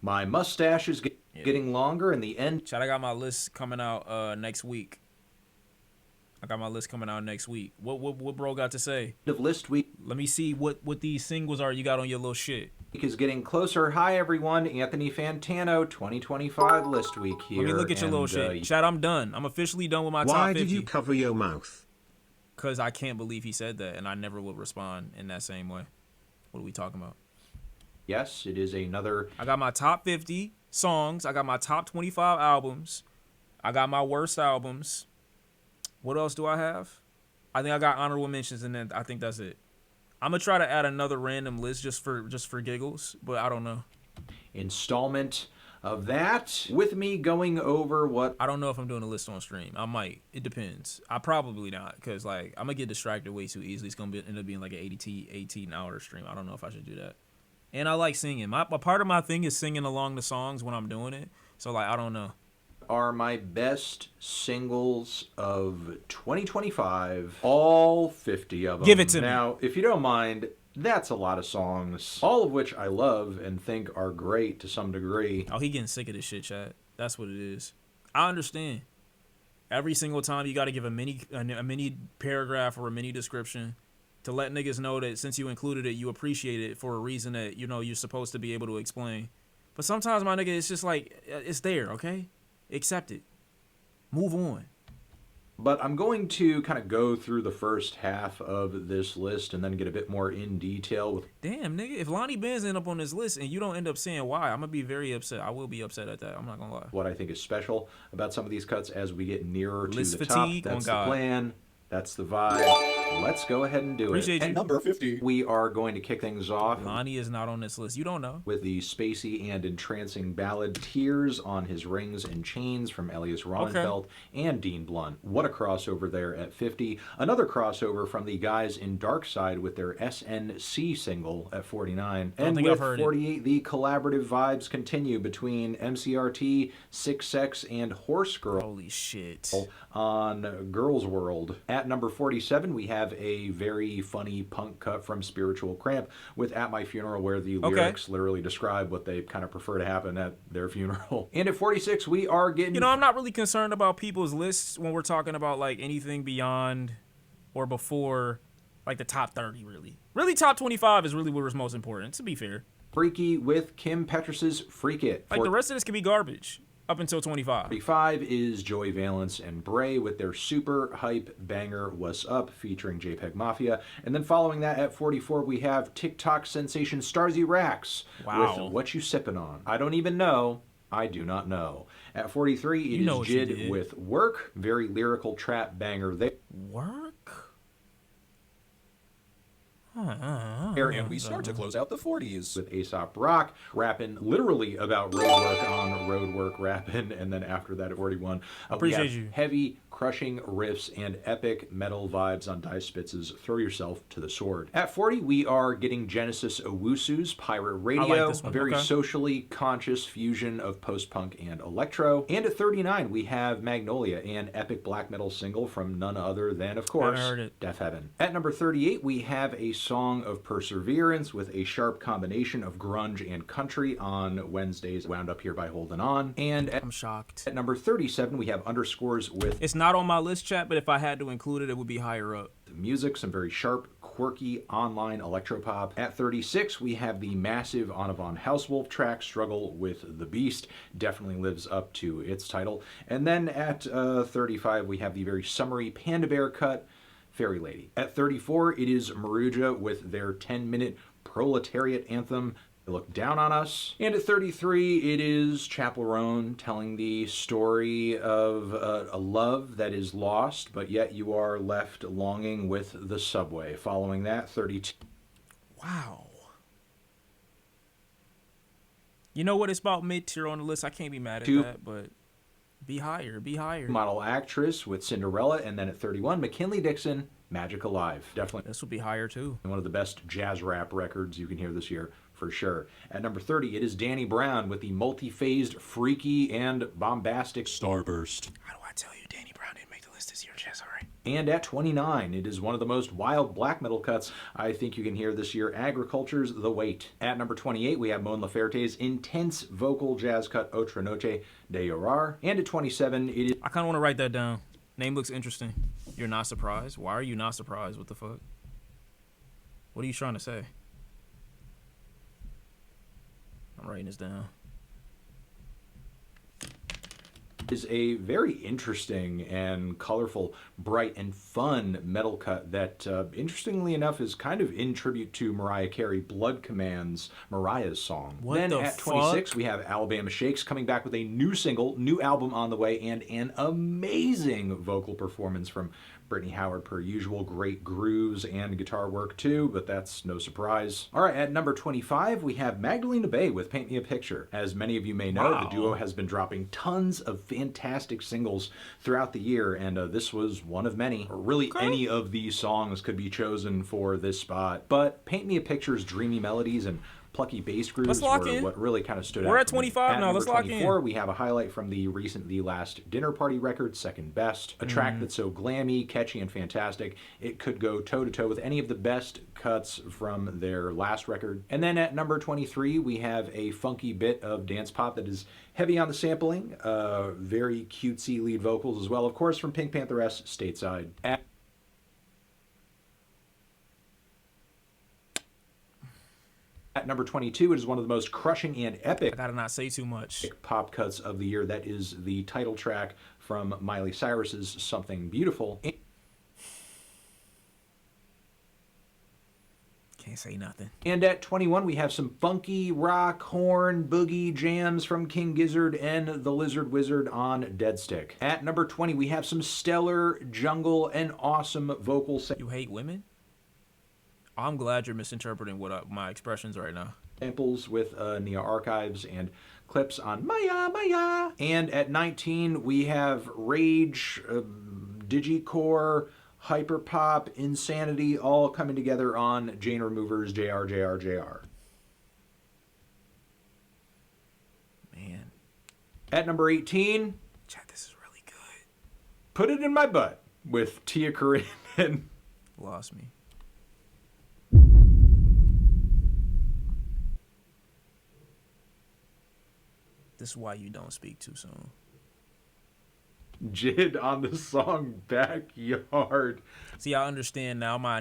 My mustache is getting longer, and the end. Chad, I got my list coming out next week. What bro got to say? Of list week. Let me see what these singles are you got on your little shit. Is getting closer. Hi everyone, Anthony Fantano, 2025 list week here. Let me look at your little shit. Chad, I'm done. I'm officially done with my top 50. Why did you cover your mouth? Because I can't believe he said that, and I never will respond in that same way. What are we talking about? Yes, it is another. I got my top 50 songs. I got my top 25 albums. I got my worst albums. What else do I have? I think I got honorable mentions, and then I think that's it. I'm gonna try to add another random list just for giggles, but I don't know. Installment of that with me going over what I don't know if I'm doing a list on stream. I might. It depends. I probably not, because like I'm gonna get distracted way too easily. It's gonna end up being like an 18-hour stream. I don't know if I should do that. And I like singing. A part of my thing is singing along the songs when I'm doing it. So like I don't know. Are my best singles of 2025, all 50 of them. Give it to me. Now, if you don't mind, that's a lot of songs, all of which I love and think are great to some degree. Oh, he getting sick of this shit, chat. That's what it is. I understand. Every single time you got to give a mini paragraph or a mini description to let niggas know that since you included it, you appreciate it for a reason that, you know, you're supposed to be able to explain. But sometimes, my nigga, it's just like, it's there, okay? Accept it. Move on. But I'm going to kind of go through the first half of this list and then get a bit more in detail with. Damn, nigga, if Lonnie Benz end up on this list and you don't end up saying why, I'm gonna be very upset. I will be upset at that. I'm not gonna lie. What I think is special about some of these cuts as we get nearer list to the fatigue, top. That's on God. the plan. That's the vibe. Let's go ahead and do Appreciate it. you. At number 50, we are going to kick things off. Lonnie is not on this list. You don't know. With the spacey and entrancing ballad Tears on His Rings and Chains from Elias Ronenfeld and Dean Blunt. What a crossover there at 50. Another crossover from the guys in Dark Side with their SNC single at 49. And with 48, the collaborative vibes continue between MCRT, Six Sex, and Horse Girl. Holy shit. On Girls World. At number 47, we have a very funny punk cut from Spiritual Cramp with At My Funeral, where the lyrics literally describe what they kind of prefer to happen at their funeral. And at 46, we are getting... You know, I'm not really concerned about people's lists when we're talking about, like, anything beyond or before, like, the top 30, really. Really, top 25 is really what was most important, to be fair. Freaky with Kim Petras' Freak It. Like, the rest of this could be garbage. Up until 25. 45 is Joey Valence and Bray with their super hype banger What's Up featuring JPEG Mafia. And then following that at 44, we have TikTok sensation Starzy Rax with What You Sippin' On. I don't even know. I do not know. At 43, it is Jid with Work. Very lyrical trap banger there. Work? And we start to close out the 40s with Aesop Rock rapping literally about road work on road work rapping, and then after that at 41 appreciate you heavy crushing riffs and epic metal vibes on Dice Spitz's Throw Yourself to the Sword. At 40 we are getting Genesis Owusu's Pirate Radio, a very socially conscious fusion of post-punk and electro. And at 39 we have Magnolia, an epic black metal single from none other than, of course, Deaf Heaven. At number 38 we have a song of perseverance with a sharp combination of grunge and country on Wednesdays, wound up here by Holding On. And I'm shocked. At number 37 we have Underscores with... It's not on my list, chat, but if I had to include it, it would be higher up. The music, some very sharp, quirky online electropop. At 36 we have the massive Anavon Housewolf track Struggle with the Beast. Definitely lives up to its title. And then at 35 we have the very summery Panda Bear cut Fairy Lady. At 34, it is Maruja with their 10-minute proletariat anthem, They Look Down on Us. And at 33, it is Chappell Roan telling the story of a love that is lost, but yet you are left longing with the subway. Following that, 32. Wow. You know what? It's about mid-tier on the list. I can't be mad at that, but... Be higher, be higher. Model Actress with Cinderella, and then at 31, McKinley Dixon, Magic Alive. Definitely. This would be higher too. One of the best jazz rap records you can hear this year, for sure. At number 30, it is Danny Brown with the multi-phased, freaky, and bombastic Starburst. How do I tell you Danny Brown didn't make the list this year, Jazz? All right. And at 29, it is one of the most wild black metal cuts I think you can hear this year, Agriculture's The Wait. At number 28, we have Mon Laferte's intense vocal jazz cut Otra Noche de Llorar. And at 27, it is... I kind of want to write that down. Name looks interesting. You're not surprised? Why are you not surprised? What the fuck? What are you trying to say? I'm writing this down. Is a very interesting and colorful, bright and fun metal cut that, interestingly enough, is kind of in tribute to Mariah Carey, Blood Command's Mariah's song. What then the at 26, fuck? we have Alabama Shakes coming back with a new single, new album on the way, and an amazing vocal performance from Brittany Howard per usual. Great grooves and guitar work too, but that's no surprise. All right, at number 25, we have Magdalena Bay with Paint Me a Picture. As many of you may know, the duo has been dropping tons of fantastic singles throughout the year, and this was one of many. Or really, any of these songs could be chosen for this spot, but Paint Me a Picture's dreamy melodies and plucky bass grooves were what really kind of stood out. We're at 25 now. Let's lock in. 24, we have a highlight from the recent The Last Dinner Party record, Second Best. A track that's so glammy, catchy, and fantastic, it could go toe-to-toe with any of the best cuts from their last record. And then at number 23, we have a funky bit of dance pop that is heavy on the sampling, very cutesy lead vocals as well, of course, from Pink Pantheress, Stateside. At number 22, it is one of the most crushing and epic I gotta not say too much. pop cuts of the year. That is the title track from Miley Cyrus's Something Beautiful. Can't say nothing. And at 21, we have some funky rock, horn, boogie jams from King Gizzard and the Lizard Wizard on Dead Stick. At number 20, we have some stellar jungle and awesome vocal You hate women? I'm glad you're misinterpreting what my expressions right now. samples with Nia Archives and clips on Maya Maya. And at 19, we have Rage, Digicore, Hyperpop, Insanity, all coming together on Jane Remover's JR. Man. At number 18, Chat, this is really good. Put It in My Butt with Tia Corinne and... Lost me. This is why you don't speak too soon. Jid on the song Backyard. See, I understand now. My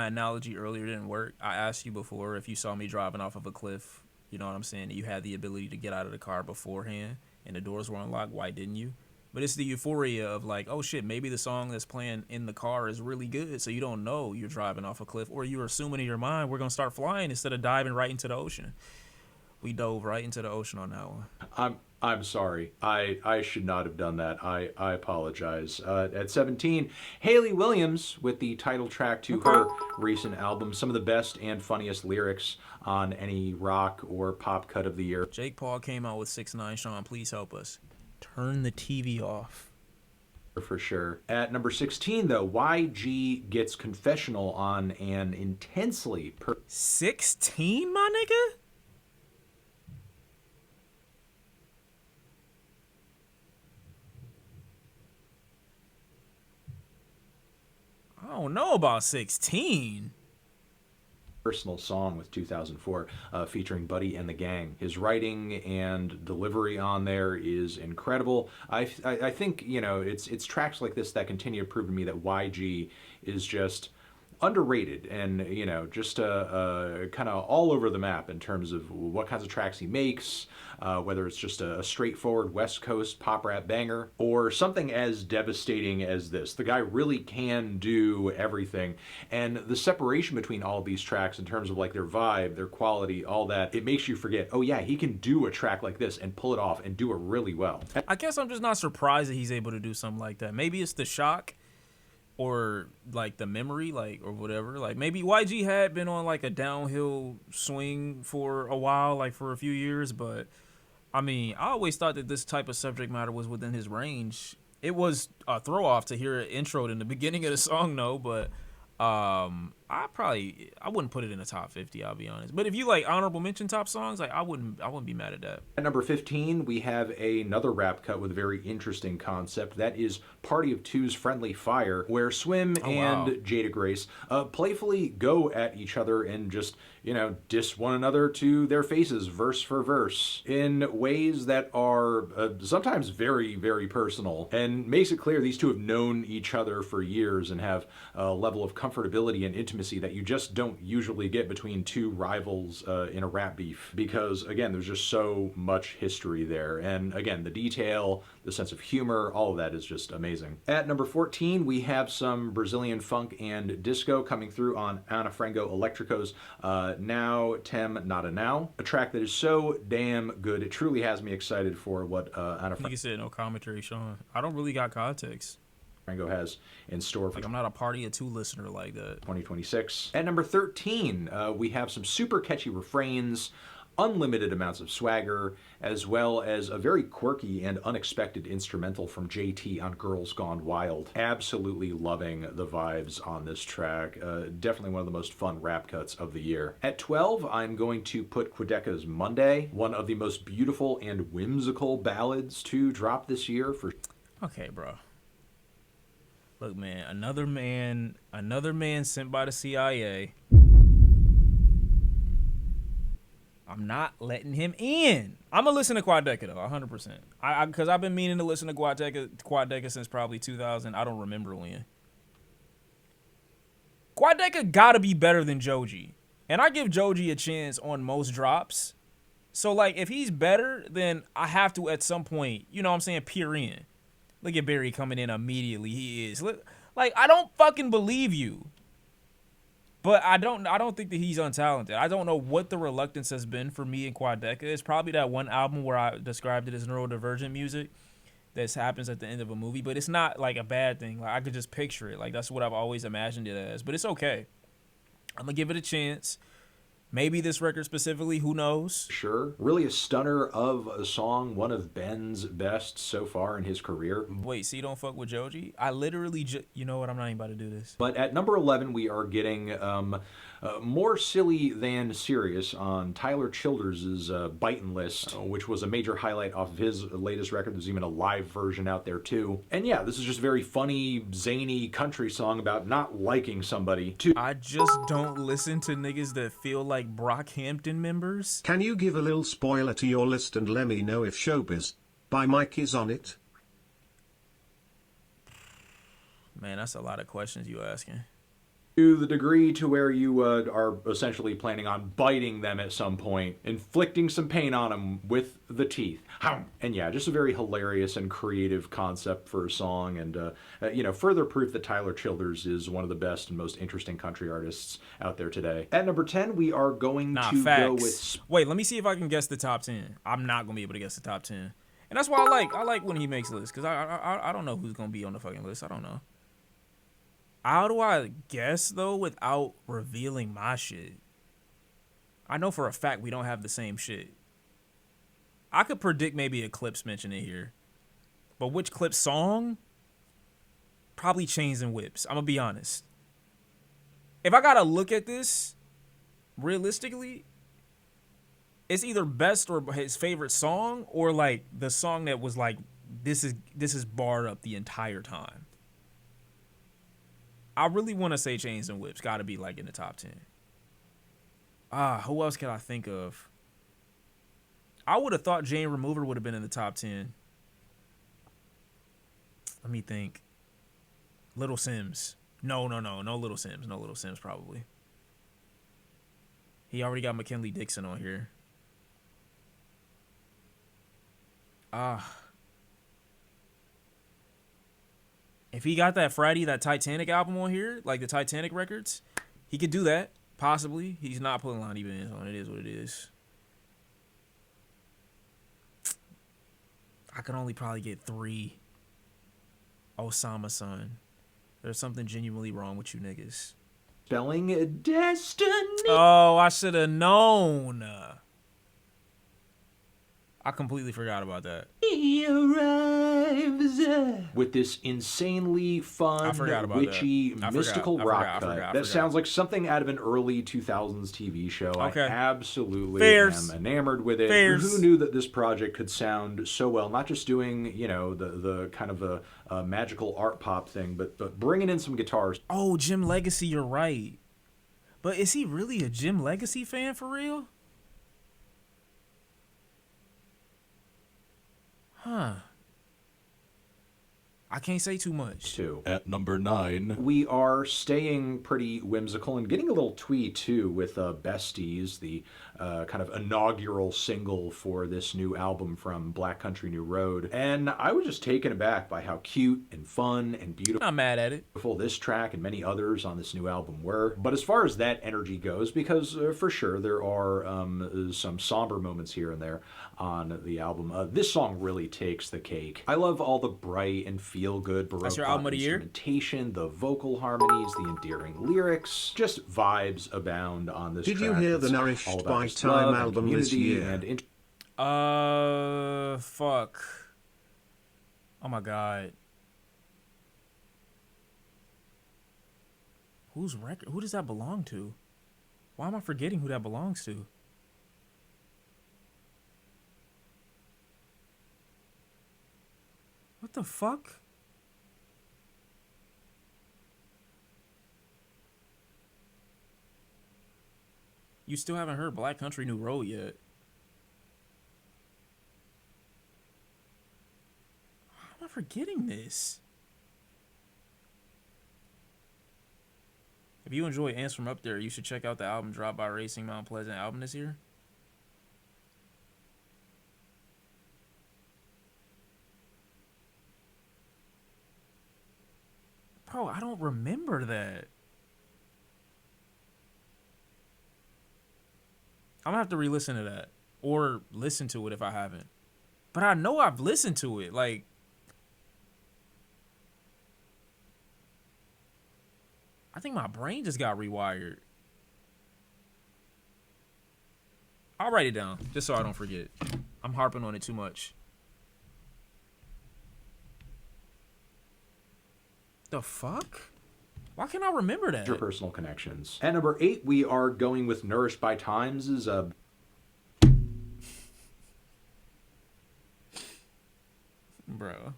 analogy earlier didn't work. I asked you before if you saw me driving off of a cliff, you know what I'm saying, you had the ability to get out of the car beforehand and the doors were unlocked. Why didn't you? But it's the euphoria of like, oh shit, maybe the song that's playing in the car is really good, so you don't know you're driving off a cliff, or you're assuming in your mind we're going to start flying instead of diving right into the ocean. We dove right into the ocean on that one. I'm sorry. I should not have done that. I apologize. At 17, Hayley Williams with the title track to her recent album. Some of the best and funniest lyrics on any rock or pop cut of the year. Jake Paul came out with 6ix9ine. Sean, please help us. Turn the TV off. For sure. At number 16, though, YG gets Confessional on an intensely... 16, my nigga? I don't know about 16. Personal song with 2004 featuring Buddy and the Gang. His writing and delivery on there is incredible. I think, you know, it's tracks like this that continue to prove to me that YG is just underrated and, you know, just kind of all over the map in terms of what kinds of tracks he makes, whether it's just a straightforward West Coast pop rap banger or something as devastating as this. The guy really can do everything, and the separation between all of these tracks in terms of like their vibe, their quality, all that, it makes you forget, oh yeah, he can do a track like this and pull it off and do it really well. I guess I'm just not surprised that he's able to do something like that. Maybe it's the shock or like the memory, like, or whatever. Like maybe YG had been on like a downhill swing for a while, like for a few years, but I mean, I always thought that this type of subject matter was within his range. It was a throw off to hear it introed in the beginning of the song, though, but I wouldn't put it in the top 50. I'll be honest. But if you like honorable mention top songs, like I wouldn't be mad at that. At number 15, we have another rap cut with a very interesting concept. That is Party of Two's Friendly Fire, where Swim Oh and wow. Jada Grace playfully go at each other and just, diss one another to their faces, verse for verse, in ways that are sometimes very, very personal, and makes it clear these two have known each other for years and have a level of comfortability and intimacy that you just don't usually get between two rivals in a rap beef, because again, there's just so much history there, and again, the detail, the sense of humor, all of that is just amazing. At number 14, we have some Brazilian funk and disco coming through on Ana Frango Electrico's Now Tem Nada Now, a track that is so damn good. It truly has me excited for what Ana Nigga said no commentary, Sean. I don't really got context. Frango has in store for Like I'm not a Party of Two listener like that. 2026. At number 13, we have some super catchy refrains, unlimited amounts of swagger, as well as a very quirky and unexpected instrumental from JT on Girls Gone Wild. Absolutely loving the vibes on this track. Definitely one of the most fun rap cuts of the year. At 12, I'm going to put Quedeca's Monday, one of the most beautiful and whimsical ballads to drop this year for. Okay, bro. Look, man, another man sent by the CIA. I'm not letting him in. I'm gonna listen to Quadeca though, 100%. Because I've been meaning to listen to Quadeca since probably 2000. I don't remember when. Quadeca gotta be better than Joji, and I give Joji a chance on most drops. So like, if he's better, then I have to at some point, you know what I'm saying, peer in. Look at Barry coming in immediately. He is. Like, I don't fucking believe you. But I don't think that he's untalented. I don't know what the reluctance has been for me in Quadeca. It's probably that one album where I described it as neurodivergent music that happens at the end of a movie. But it's not like a bad thing. Like I could just picture it. Like that's what I've always imagined it as. But it's okay. I'm going to give it a chance. Maybe this record specifically, who knows? Sure. Really a stunner of a song, one of Ben's best so far in his career. Wait, so you don't fuck with Joji? I literally you know what? I'm not even about to do this. But at number 11, we are getting more silly than serious on Tyler Childers' Bitin' List, which was a major highlight off of his latest record. There's even a live version out there too. And yeah, this is just a very funny, zany country song about not liking somebody. I just don't listen to niggas that feel like Brockhampton members. Can you give a little spoiler to your list and let me know if Showbiz by Mike is on it? Man, that's a lot of questions you asking. To the degree to where you are essentially planning on biting them at some point, inflicting some pain on them with the teeth. And yeah, just a very hilarious and creative concept for a song, and further proof that Tyler Childers is one of the best and most interesting country artists out there today. At number 10, we are going to go with. Wait, let me see if I can guess the top 10. I'm not gonna be able to guess the top 10, and that's why I like when he makes lists, because I don't know who's gonna be on the fucking list. I don't know. How do I guess, though, without revealing my shit? I know for a fact we don't have the same shit. I could predict maybe a Clips mention in here. But which Clips song? Probably Chains and Whips. I'm going to be honest. If I got to look at this, realistically, it's either best or his favorite song, or, like, the song that was, like, this is barred up the entire time. I really want to say Chains and Whips. Got to be like in the top 10. Who else can I think of? I would have thought Jane Remover would have been in the top 10. Let me think. Little Sims. No Little Sims. No Little Sims probably. He already got McKinley Dixon on here. If he got that Friday, that Titanic album on here, like the Titanic records, he could do that. Possibly. He's not putting Lonnie Benz on. It is what it is. I could only probably get 3. Osama son. There's something genuinely wrong with you niggas. Spelling Destiny. Oh, I should have known. I completely forgot about that. He arrives with this insanely I fun, forgot about witchy, that. mystical rock cut I that forgot. sounds like something out of an early 2000s TV show. Okay. I absolutely Fairs. am enamored with it. Fairs. Who knew that this project could sound so well? Not just doing, you know, the kind of a magical art pop thing, but bringing in some guitars. Oh, Jim Legacy, you're right. But is he really a Jim Legacy fan for real? Huh. I can't say too much. Too. At number 9, We are staying pretty whimsical and getting a little twee too with Besties, the kind of inaugural single for this new album from Black Country New Road. And I was just taken aback by how cute and fun and beautiful Not mad at it. this track and many others on this new album were. But as far as that energy goes, because for sure there are some somber moments here and there on the album, this song really takes the cake. I love all the bright and feel-good Baroque your pop album of the year? instrumentation, the vocal harmonies, the endearing lyrics, just vibes abound on this Did track. you hear It's the Nourished all about by just Time love and album this community year? and Fuck. Oh my god. Whose record? Who does that belong to? Why am I forgetting who that belongs to? What the fuck? You still haven't heard Black Country New Road yet. How am I forgetting this? If you enjoy Ants From Up There, you should check out the album dropped by Racing Mount Pleasant album this year. Bro, I don't remember that. I'm gonna have to re-listen to that. Or listen to it if I haven't. But I know I've listened to it. Like, I think my brain just got rewired. I'll write it down, just so I don't forget. I'm harping on it too much. The fuck? Why can't I remember that? interpersonal connections. At number 8, we are going with Nourished by Times' Bro.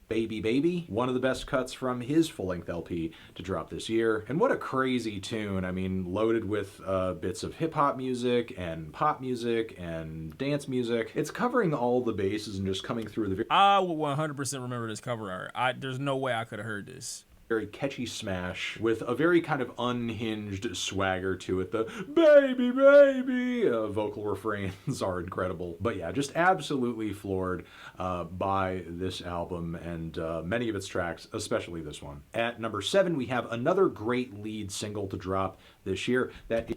Baby Baby, one of the best cuts from his full-length LP to drop this year. And what a crazy tune. I mean, loaded with bits of hip-hop music and pop music and dance music. It's covering all the bases and just coming through the I will 100% remember this cover art. There's no way I could have heard this. very catchy smash with a very kind of unhinged swagger to it. The baby, baby vocal refrains are incredible. But yeah, just absolutely floored by this album and many of its tracks, especially this one. At number 7, we have another great lead single to drop this year that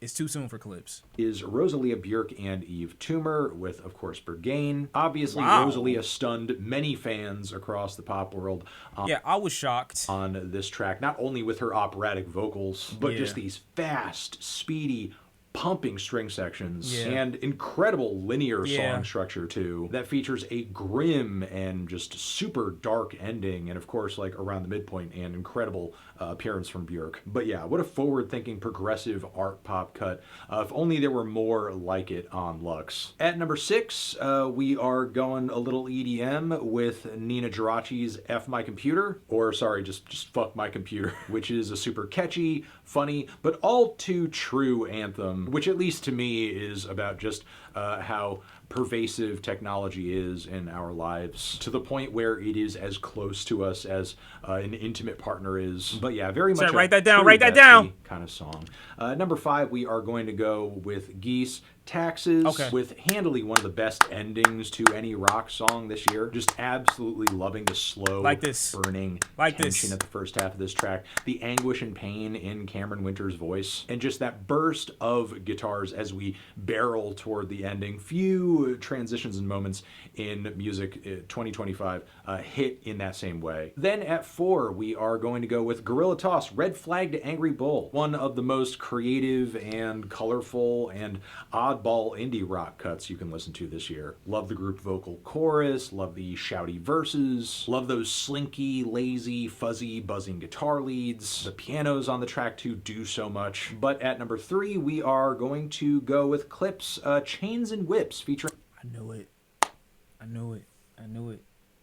It's too soon for clips. is Rosalia Bjork and Eve Toomer with, of course, Berghain. Obviously, Wow. Rosalia stunned many fans across the pop world Yeah, I was shocked. on this track, not only with her operatic vocals, but Yeah. just these fast, speedy, pumping string sections Yeah. and incredible linear Yeah. song structure too that features a grim and just super dark ending, and of course like around the midpoint, and incredible appearance from Björk. But yeah, what a forward-thinking progressive art pop cut. If only there were more like it on Lux. At number 6, we are going a little EDM with Nina Geraci's F My Computer, or sorry, just Fuck My Computer, which is a super catchy, funny, but all too true anthem, which at least to me is about just how pervasive technology is in our lives, to the point where it is as close to us as an intimate partner is. But yeah, very much Sorry, write that down, true write that Betsy down. kind of song. Number 5, we are going to go with Geese Taxes, Okay. with handily one of the best endings to any rock song this year. Just absolutely loving the slow, Like this. burning Like tension this. at the first half of this track, the anguish and pain in Cameron Winter's voice, and just that burst of guitars as we barrel toward the ending. Few few transitions and moments in music 2025 hit in that same way. Then at 4, we are going to go with Gorilla Toss, Red Flag to Angry Bull. One of the most creative and colorful and oddball indie rock cuts you can listen to this year. Love the group vocal chorus, love the shouty verses, love those slinky, lazy, fuzzy, buzzing guitar leads. The pianos on the track too do so much. But at number 3, we are going to go with Clips, Chains and Whips featuring... I knew it.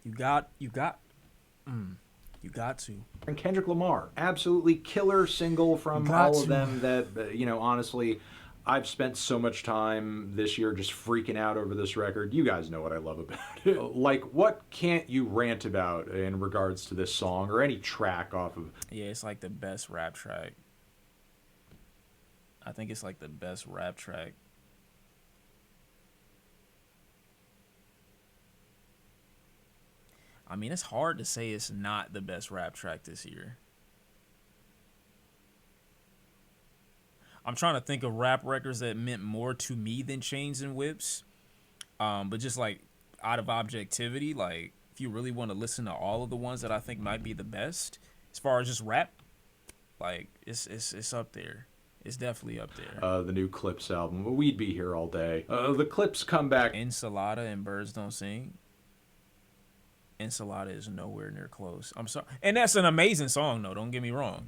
You got to. And Kendrick Lamar. Absolutely killer single from all of them that, honestly, I've spent so much time this year just freaking out over this record. You guys know what I love about it. Like, what can't you rant about in regards to this song or any track off of... Yeah, it's like the best rap track. I think it's like the best rap track. I mean, it's hard to say it's not the best rap track this year. I'm trying to think of rap records that meant more to me than Chains and Whips. But just like out of objectivity, like if you really want to listen to all of the ones that I think might be the best, as far as just rap, like it's up there. It's definitely up there. The new Clips album, We'd Be Here All Day. The Clips come back. Ensalada and Birds Don't Sing. Ensalada is nowhere near close. I'm sorry. And that's an amazing song, though. Don't get me wrong.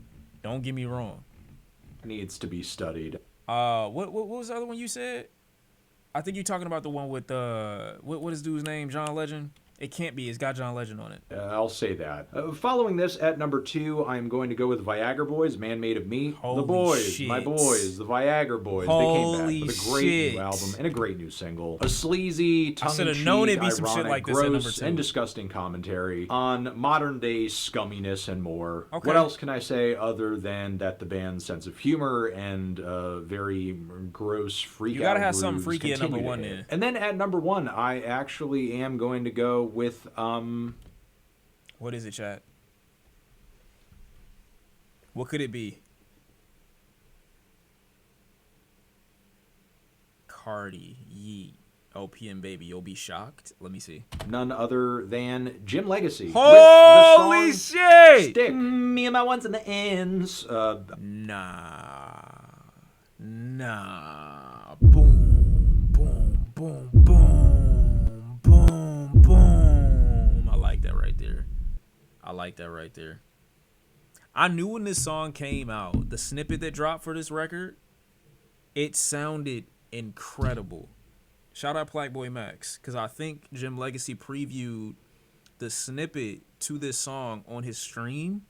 Needs to be studied. What was the other one you said? I think you're talking about the one with what is dude's name? John Legend? It can't be. It's got John Legend on it. I'll say that. Following this, at number 2, I'm going to go with Viagra Boys, Man Made of Me. Holy the Boys, shit. My Boys, the Viagra Boys. They came back with a great new album and a great new single. A sleazy, tongue-in-cheek, known it'd be some ironic, shit like this at number gross, 2. and disgusting commentary on modern-day scumminess and more. Okay. What else can I say other than that the band's sense of humor and very gross freak-out You gotta have something grooves freaky at number continue to 1 hit. then. And then at number 1, I actually am going to go with... What is it, chat? What could it be? Cardi, Yeet, OPM Baby, You'll Be Shocked. Let me see. None other than Jim Legacy. Holy with the song shit! Stick. Me and my ones and the ends. Nah. Boom, boom, boom, boom, boom, boom. I like that right there. I knew when this song came out, the snippet that dropped for this record, it sounded incredible. Shout out Blackboy Max, because I think Jim Legacy previewed the snippet to this song on his stream,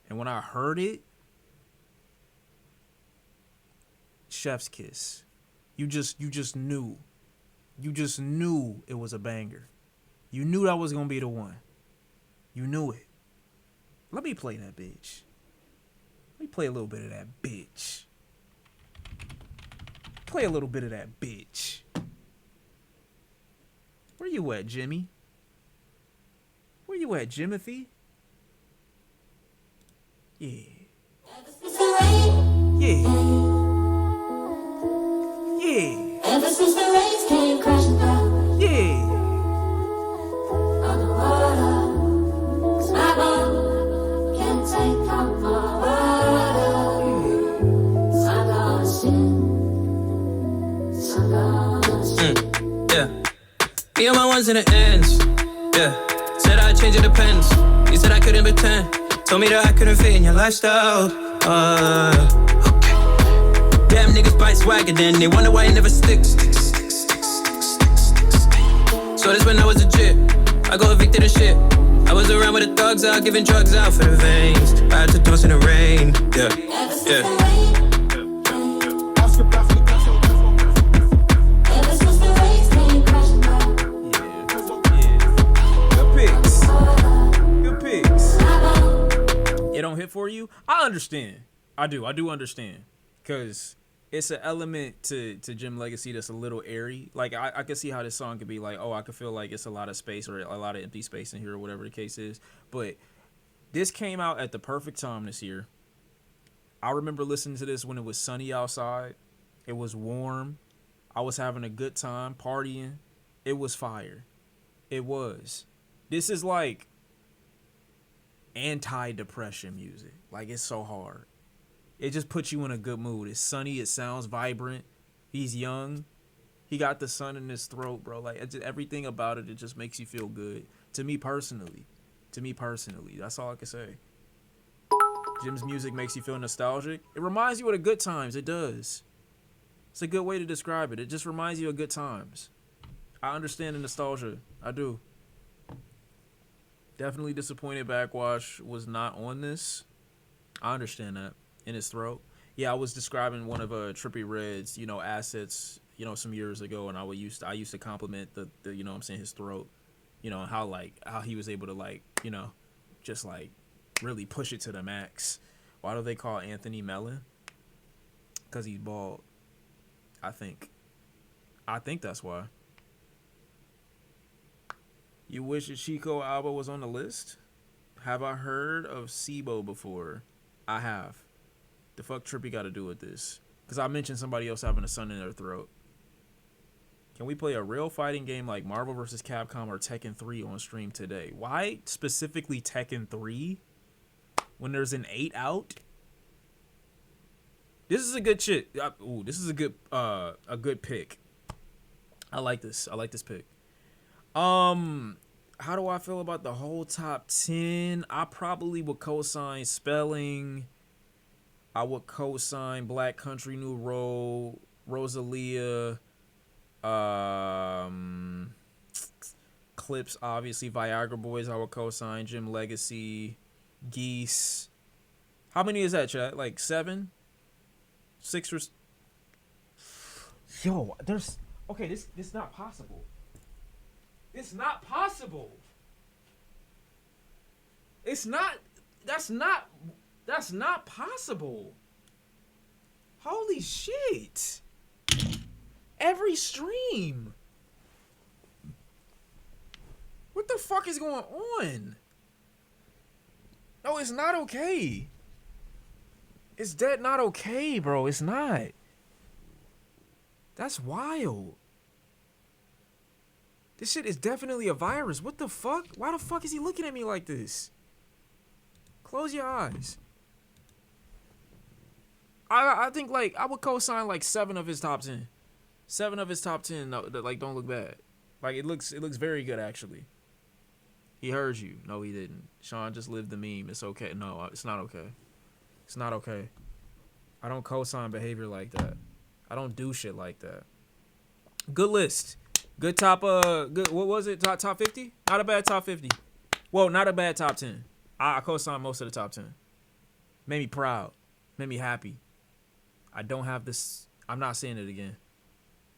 and when I heard it, chef's kiss. You just knew. You just knew it was a banger. You knew that was gonna be the one. You knew it. Let me play that bitch. Let me play a little bit of that bitch. Play a little bit of that bitch. Where you at, Jimmy? Where you at, Jimothy? Yeah. Yeah. Yeah. Ever since the rains came crashing down Yeah. on the water, 'cause my boat can't take no more water. So I'm gonna sing, so I'm gonna sing. Yeah. Me and my ones and the ends. Yeah. Said I'd change, it depends. You said I couldn't pretend. Told me that I couldn't fit in your lifestyle. Okay. Damn niggas bite swagger, then they wonder why it never sticks. So this when I was legit. I got evicted and shit. I was around with the thugs out, giving drugs out for the veins. I had to dance in the rain. Yeah. Ever since Yeah. the rain, ever since the rains came crashing down Good picks. my boat. It don't hit for you? I understand. I do understand. Because it's an element to Jim Legacy that's a little airy. Like, I can see how this song could be like, oh, I could feel like it's a lot of space or a lot of empty space in here or whatever the case is. But this came out at the perfect time this year. I remember listening to this when it was sunny outside. It was warm. I was having a good time partying. It was fire. It was. This is like anti-depression music. Like, it's so hard. It just puts you in a good mood. It's sunny. It sounds vibrant. He's young. He got the sun in his throat, bro. Like, it's just, everything about it, it just makes you feel good. To me personally. That's all I can say. Jim's music makes you feel nostalgic. It reminds you of the good times. It does. It's a good way to describe it. It just reminds you of good times. I understand the nostalgia. I do. Definitely disappointed Backwash was not on this. I understand that. In his throat. Yeah, I was describing one of Trippie Redd's, assets, some years ago, and I used to compliment the what I'm saying, his throat. How he was able to just really push it to the max. Why do they call Anthony Mellon? Because he's bald. I think that's why. You wish a Chico album was on the list? Have I heard of SIBO before? I have. The fuck Trippie got to do with this? Because I mentioned somebody else having a sun in their throat. Can we play a real fighting game like Marvel vs. Capcom or Tekken 3 on stream today? Why specifically Tekken 3? When there's an 8 out? This is a good shit. This is a good pick. I like this. I like this pick. How do I feel about the whole top 10? I probably would co-sign Spelling. I would co-sign Black Country New Road, Rosalia, Clips, obviously, Viagra Boys, I would co-sign, Jim Legacy, Geese. How many is that, chat? Like 7? 6 or... Yo, there's... Okay, this not possible. It's not possible. It's not... That's not possible. Holy shit. Every stream. What the fuck is going on? No, it's not okay. It's dead not okay, bro. It's not. That's wild. This shit is definitely a virus. What the fuck? Why the fuck is he looking at me like this? Close your eyes. I think I would co-sign 7 of his top 10. 7 of his top 10 don't look bad. It looks very good actually. He heard you. No, he didn't. Shawn just lived the meme. It's okay. No, it's not okay. It's not okay. I don't co-sign behavior like that. I don't do shit like that. Good list. Good top good, what was it? Top 50? Not a bad top 50. Well, not a bad top 10. I co-sign most of the top 10. Made me proud. Made me happy. I don't have this. I'm not saying it again.